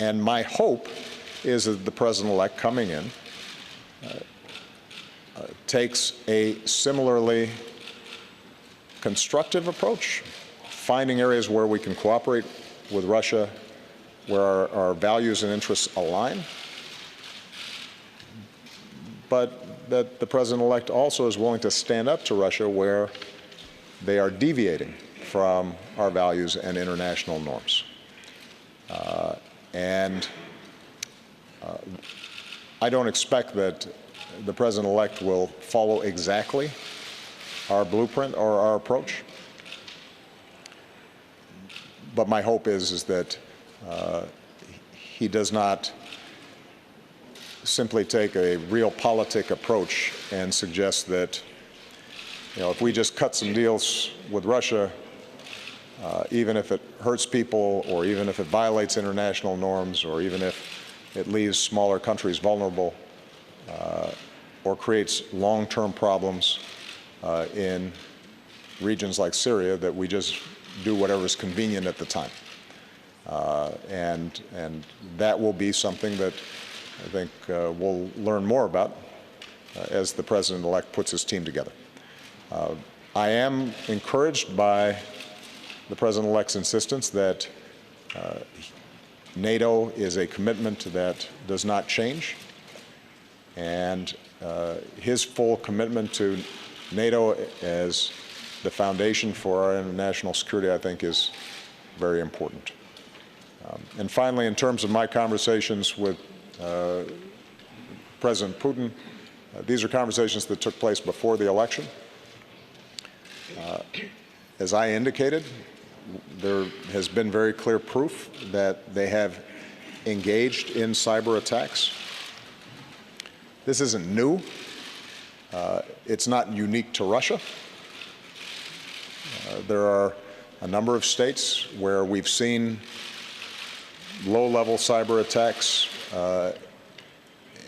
And my hope is that the President-elect coming in takes a similarly constructive approach, finding areas where we can cooperate with Russia, where our values and interests align, but that the President-elect also is willing to stand up to Russia where they are deviating from our values and international norms. I don't expect that the President-elect will follow exactly our blueprint or our approach, but my hope is that he does not simply take a real-politik approach and suggest that, if we just cut some deals with Russia, even if it hurts people, or even if it violates international norms, or even if it leaves smaller countries vulnerable, or creates long-term problems in regions like Syria, that we just do whatever is convenient at the time. And that will be something that I think we'll learn more about as the President-elect puts his team together. I am encouraged by the President-elect's insistence that NATO is a commitment that does not change, and his full commitment to NATO as the foundation for our international security, I think, is very important. And finally, in terms of my conversations with President Putin, these are conversations that took place before the election. As I indicated, there has been very clear proof that they have engaged in cyber attacks. This isn't new. It's not unique to Russia. There are a number of states where we've seen low-level cyber attacks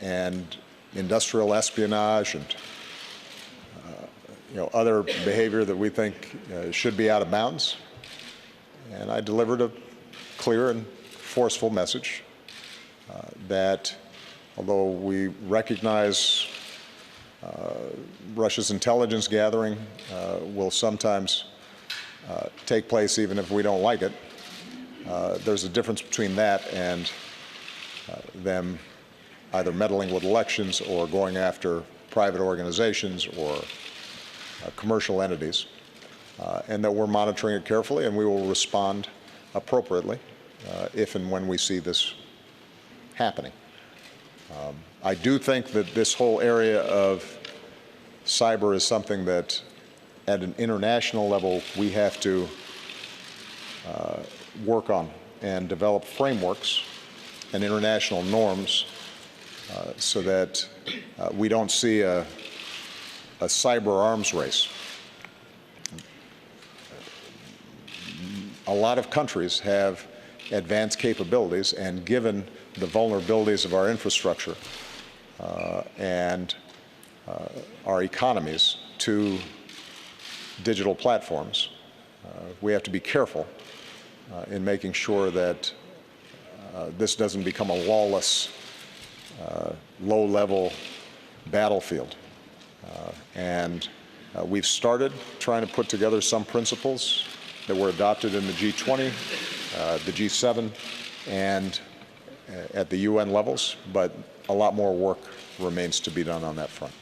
and industrial espionage and other behavior that we think should be out of bounds. And I delivered a clear and forceful message that although we recognize Russia's intelligence gathering will sometimes take place even if we don't like it, there's a difference between that and them either meddling with elections or going after private organizations or commercial entities, and that we're monitoring it carefully, and we will respond appropriately if and when we see this happening. I do think that this whole area of cyber is something that, at an international level, we have to work on and develop frameworks and international norms so that we don't see a cyber arms race. A lot of countries have advanced capabilities, and given the vulnerabilities of our infrastructure and our economies to digital platforms, we have to be careful in making sure that this doesn't become a lawless, low-level battlefield. We've started trying to put together some principles that were adopted in the G20, the G7, and at the UN levels, but a lot more work remains to be done on that front.